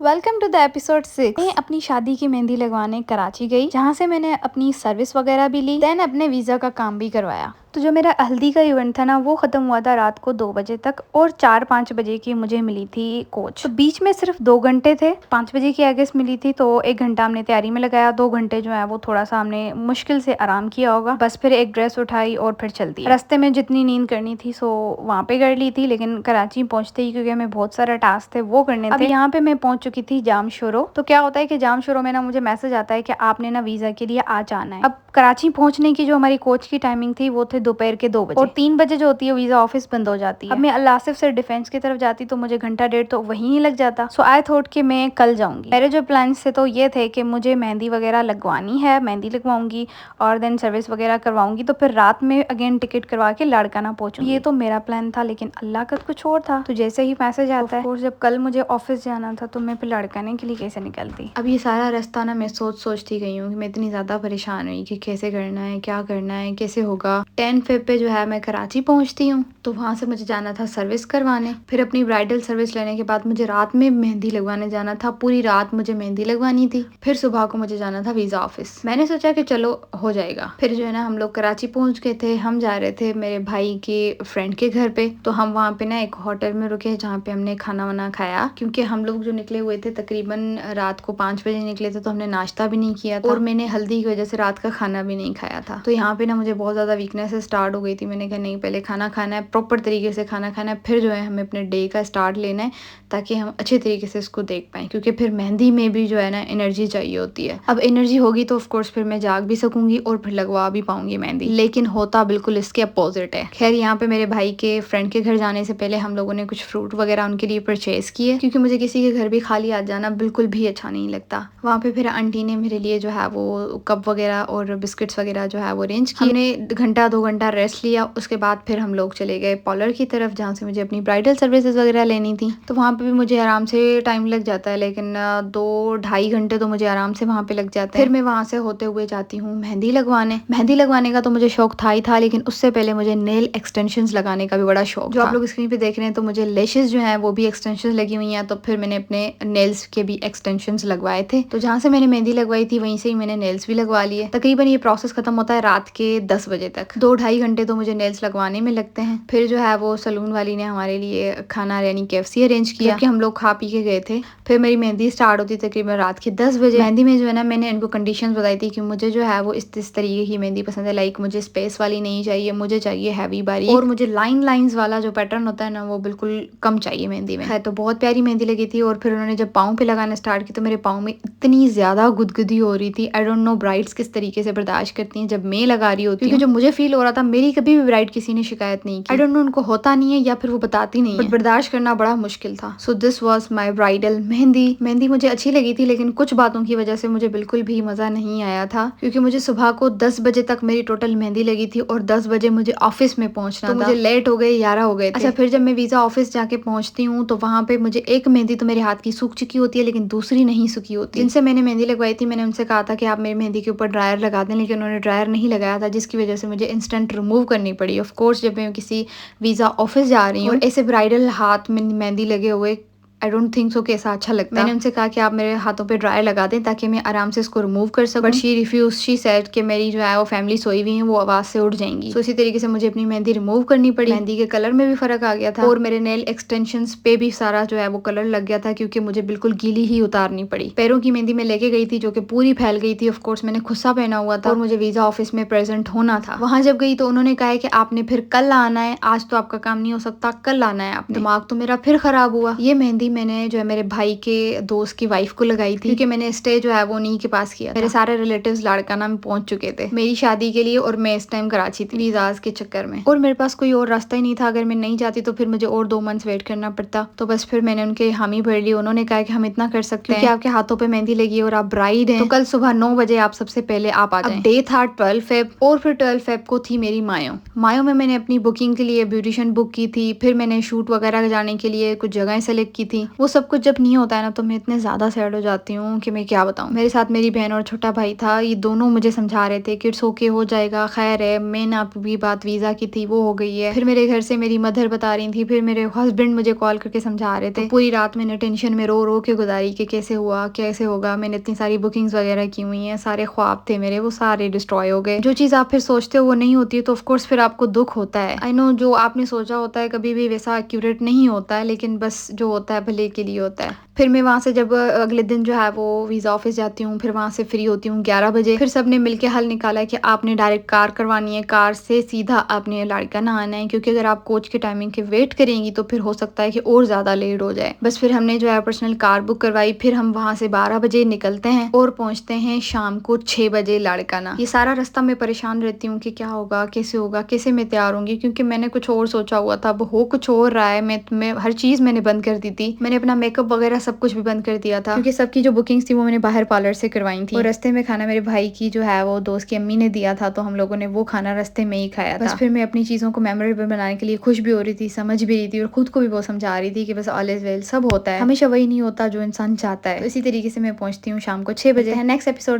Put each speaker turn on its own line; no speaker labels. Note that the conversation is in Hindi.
Welcome to the episode 6। मैं अपनी शादी की मेहंदी लगवाने कराची गई, जहाँ से मैंने अपनी सर्विस वगैरह भी ली, देन अपने वीजा का काम भी करवाया। तो जो मेरा हल्दी का इवेंट था ना, वो खत्म हुआ था रात को 2 बजे तक और 4-5 बजे की मुझे मिली थी कोच। तो बीच में सिर्फ 2 घंटे थे। 5 बजे की एगेस मिली थी, तो 1 घंटा हमने तैयारी में लगाया। 2 घंटे जो है वो थोड़ा सा हमने मुश्किल से आराम किया होगा। बस फिर एक ड्रेस उठाई और फिर चल दी। रास्ते में जितनी नींद करनी थी सो वहाँ पे कर ली थी, लेकिन कराची पहुंचते ही क्योंकि हमें बहुत सारे टास्क थे वो करने थे। अब यहाँ पे मैं पहुंच चुकी थी जामशोरो। तो क्या होता है कि जामशोरो में ना मुझे मैसेज आता है कि आपने ना वीजा के लिए आ जाना है। अब कराची पहुंचने की जो हमारी कोच की टाइमिंग थी वो थे दोपहर के 2 बजे, और 3 बजे जो होती है वीजा ऑफिस बंद हो जाती है। अब मैं अल आसिफ से डिफेंस की तरफ जाती तो मुझे घंटा डेढ़ तो वहीं ही लग जाता। सो आई थॉट कि मैं कल जाऊंगी। मेरे जो प्लान थे तो ये थे कि मुझे मेहंदी वगैरह लगवानी है, मेहंदी लगवाऊंगी और देन सर्विस वगैरह करवाऊंगी, तो फिर रात में अगेन टिकट करवा के लाड़काना पहुंचूंगी। ये तो मेरा प्लान था, लेकिन अल्लाह का कुछ और था। तो जैसे ही मैसेज आता है, जब कल मुझे ऑफिस जाना था तो मैं फिर लाड़काने के लिए कैसे निकलती। अब ये सारा रास्ता ना मैं सोचती गई हूँ कि मैं इतनी ज्यादा परेशान हुई कि कैसे करना है, क्या करना है, कैसे होगा। 10 फेब पे जो है मैं कराची पहुंचती हूँ, तो वहां से मुझे जाना था सर्विस करवाने। फिर अपनी ब्राइडल सर्विस लेने के बाद मुझे रात में मेहंदी लगवाने जाना था। पूरी रात मुझे मेहंदी लगवानी थी। फिर सुबह को मुझे जाना था वीजा ऑफिस। मैंने सोचा कि चलो हो जाएगा। फिर जो है ना हम लोग कराची पहुंच गए थे। हम जा रहे थे मेरे भाई के फ्रेंड के घर पे। तो हम वहाँ पे ना एक होटल में रुके, जहाँ पे हमने खाना वाना खाया, क्योंकि हम लोग जो निकले हुए थे तकरीबन रात को 5 बजे निकले थे, तो हमने नाश्ता भी नहीं किया था और मैंने हल्दी की वजह से रात का खाना भी नहीं खाया था। तो यहाँ पे ना मुझे बहुत ज्यादा वीकनेस स्टार्ट हो गई थी। मैंने कहा नहीं, पहले खाना खाना है, प्रॉपर तरीके से खाना खाना है, फिर जो है हमें अपने डे का स्टार्ट लेना है, ताकि हम अच्छे तरीके से इसको देख पाए, क्योंकि फिर मेहंदी में भी जो है ना एनर्जी चाहिए होती है। अब एनर्जी होगी तो ऑफकोर्स फिर मैं जाग भी सकूंगी और फिर लगवा भी पाऊंगी मेहंदी, लेकिन होता बिल्कुल इसके अपोजिट है। खैर यहाँ पे मेरे भाई के फ्रेंड के घर जाने से पहले हम लोगों ने कुछ फ्रूट वगैरह उनके लिए परचेज किए, क्योंकि मुझे किसी के घर भी खाली आ जाना बिल्कुल भी अच्छा नहीं लगता। वहाँ पे फिर आंटी ने मेरे लिए जो है वो कप वगैरह और बिस्किट्स वगैरह जो है वो अरेंज किए। हमने घंटा 2 घंटा रेस्ट लिया। उसके बाद फिर हम लोग चले गए पार्लर की तरफ, जहाँ से मुझे अपनी ब्राइडल सर्विसेज वगैरह लेनी थी। तो वहाँ पे भी मुझे आराम से टाइम लग जाता है, लेकिन 2-2.5 घंटे तो मुझे आराम से वहाँ पे लग जाते हैं। फिर मैं वहाँ से होते हुए जाती हूँ मेहंदी लगवाने। मेहंदी लगवाने का तो मुझे शौक था ही था, लेकिन उससे पहले मुझे नेल एक्सटेंशंस लगाने का भी बड़ा शौक जो था। आप लोग स्क्रीन पे देख रहे हैं, तो मुझे लेशेस जो है वो भी एक्सटेंशन लगी हुई है। तो फिर मैंने अपने नेल्स के भी एक्सटेंशन लगवाए थे। तो जहाँ से मैंने मेहंदी लगवाई थी वहीं से ही मैंने नेल्स भी लगवा लिए। तकरीबन ये प्रोसेस खत्म होता है रात के 10 बजे तक। 2-2.5 घंटे तो मुझे नेल्स लगवाने में लगते हैं। फिर जो है वो सलून वाली ने हमारे लिए खाना यानी KFC अरेंज किया, जबकि हम लोग खा पी के गए थे। फिर मेरी मेहंदी स्टार्ट होती तकरीबन रात के 10 बजे। मेहंदी में जो है ना मैंने इनको कंडीशंस बताई थी कि मुझे जो है वो इस तरीके की मेहंदी पसंद है। लाइक मुझे स्पेस वाली नहीं चाहिए, मुझे चाहिए हैवी बारीक, और मुझे लाइंस वाला जो पैटर्न होता है ना वो बिल्कुल कम चाहिए मेहंदी में। है तो बहुत प्यारी मेहंदी लगी थी। और फिर उन्होंने जब पाँव पे लगाना स्टार्ट की तो मेरे पाँव में इतनी ज्यादा गुदगुदी हो रही थी। आई डोंट नो ब्राइड्स किस तरीके से बर्दाश्त करती हैं जब मैं लगा रही होती हूँ, क्योंकि जो मुझे फील हो रहा था मेरी कभी भी ब्राइड किसी ने शिकायत नहीं की। आई डोंट नो उनको होता नहीं है या फिर वो बताती नहीं है, बट बर्दाश्त करना बड़ा मुश्किल था। So this was my bridal mehndi. Mehndi मुझे अच्छी लगी थी, लेकिन कुछ बातों की वजह से मुझे बिल्कुल भी मजा नहीं आया था, क्योंकि मुझे सुबह को 10 बजे तक मेरी टोटल मेहंदी लगी थी और 10 बजे मुझे ऑफिस में पहुंचना था। मुझे लेट हो गए, 11 हो गए थे। अच्छा, फिर जब मैं वीजा ऑफिस जाके पहुंचती हूँ तो वहां पे मुझे एक मेहंदी तो मेरे हाथ की सूख चुकी होती है, लेकिन दूसरी नहीं सूखी होती। जिनसे मैंने मेहंदी लगवाई थी मैंने उनसे कहा था कि आप मेरी मेहंदी के ऊपर ड्रायर लगा दें, लेकिन उन्होंने ड्रायर नहीं लगाया था, जिसकी वजह से मुझे इंस्टेंट रिमूव करनी पड़ी। ऑफ कोर्स जब मैं किसी वीजा ऑफिस जा रही हूँ ऐसे ब्राइडल हाथ में मेहंदी लगे हुए आई डोंट थिंक सो कि ऐसा अच्छा लगता। मैंने उनसे कहा कि आप मेरे हाथों पे ड्रायर लगा दें ताकि मैं आराम से इसको रिमूव कर सकूं, but she refuse. She said कि मेरी जो है वो फैमिली सोई हुई है, वो आवाज से उठ जाएंगी। तो इसी तरीके से मुझे अपनी मेहंदी रिमूव करनी पड़ी। मेहंदी के कलर में भी फर्क आ गया था और मेरे नेल एक्सटेंशंस पे भी सारा जो है वो कलर लग गया था, क्योंकि मुझे बिल्कुल गीली ही उतारनी पड़ी। पैरों की मेहंदी में लेके गई थी जो कि पूरी फैल गई थी। ऑफकोर्स मैंने खुस्सा पहना हुआ था और मुझे वीजा ऑफिस में प्रेजेंट होना था। वहां जब गई तो उन्होंने कहा कि आपने फिर कल आना है, आज तो आपका काम नहीं हो सकता, कल आना है आपने। दिमाग तो मेरा फिर खराब हुआ। ये मेहंदी मैंने जो है मेरे भाई के दोस्त की वाइफ को लगाई थी, क्योंकि मैंने स्टे जो है वो उन्हीं के पास किया था। मेरे सारे रिलेटिव्स लाड़काना में पहुंच चुके थे मेरी शादी के लिए, और मैं इस टाइम कराची थी वीजाज के चक्कर में, और मेरे पास कोई और रास्ता ही नहीं था। अगर मैं नहीं जाती तो फिर मुझे और 2 मंथ्स वेट करना पड़ता। तो बस फिर मैंने उनके हामी भर ली। उन्होंने कहा कि हम इतना कर सकते हैं कि आपके हाथों पे मेहंदी लगी है और आप ब्राइड हैं, तो कल सुबह 9 बजे आप सबसे पहले आप आ जाएं। अब डे था 12 फेब, और फिर 12 फेब को थी मेरी मायो में मैंने अपनी बुकिंग के लिए ब्यूटिशियन बुक की थी। फिर मैंने शूट वगैरह जाने के लिए कुछ जगह सेलेक्ट की थी। थी। वो सब कुछ जब नहीं होता है ना तो मैं इतने ज़्यादा सैड हो जाती हूँ कि मैं क्या बताऊँ। मेरे साथ मेरी बहन और छोटा भाई था, ये दोनों मुझे समझा रहे थे कि इट्स ओके, हो जाएगा, खैर है। मेन आपकी बात वीज़ा की थी, वो हो गई है। फिर मेरे घर से मेरी मदर बता रही थी, फिर मेरे हस्बैंड मुझे कॉल करके समझा रहे थे। पूरी रात मैंने टेंशन में रो रो के गुजारी कि कैसे हुआ, कैसे होगा। मैंने इतनी सारी बुकिंग्स वगैरह की हुई हैं, सारे ख्वाब थे मेरे, वो सारे डिस्ट्रॉय हो गए। जो चीज़ आप फिर सोचते हो वो नहीं होती है तो ऑफकोर्स फिर आपको दुख होता है। आई नो जो आपने सोचा होता है कभी भी वैसा एक्यूरेट नहीं होता है, लेकिन बस जो होता है भले के लिए होता है। फिर मैं वहाँ से जब अगले दिन जो है वो वीज़ा ऑफिस जाती हूँ, फिर वहाँ से फ्री होती हूँ 11 बजे। फिर सबने मिलके हल निकाला है कि आपने डायरेक्ट कार करवानी है, कार से सीधा आपने लाड़काना आना है, क्योंकि अगर आप कोच के टाइमिंग के वेट करेंगी तो फिर हो सकता है कि और ज़्यादा लेट हो जाए। बस फिर हमने जो है पर्सनल कार बुक करवाई। फिर हम वहाँ से 12 बजे निकलते हैं और पहुँचते हैं शाम को 6 बजे लाड़काना। ये सारा रास्ता मैं परेशान रहती हूँ कि क्या होगा, कैसे मैं तैयार होंगी, क्योंकि मैंने कुछ और सोचा हुआ था, अब हो कुछ और रहा है। मैं हर चीज़ मैंने बंद कर दी थी, मैंने अपना मेकअप वगैरह सब कुछ भी बंद कर दिया था, क्योंकि सबकी जो बुकिंग्स थी वो मैंने बाहर पार्लर से करवाई थी। और रास्ते में खाना मेरे भाई की जो है वो दोस्त की अम्मी ने दिया था, तो हम लोगों ने वो खाना रास्ते में ही खाया था। बस फिर मैं अपनी चीज़ों को मेमोरेबल बनाने के लिए खुश भी हो रही थी, समझ भी रही थी और खुद को भी वो समझा रही थी कि बस ऑल इज वेल, सब होता है, हमेशा वही नहीं होता जो इंसान चाहता है। तो इसी तरीके से मैं पहुंचती हूँ शाम को 6 बजे। Next episode.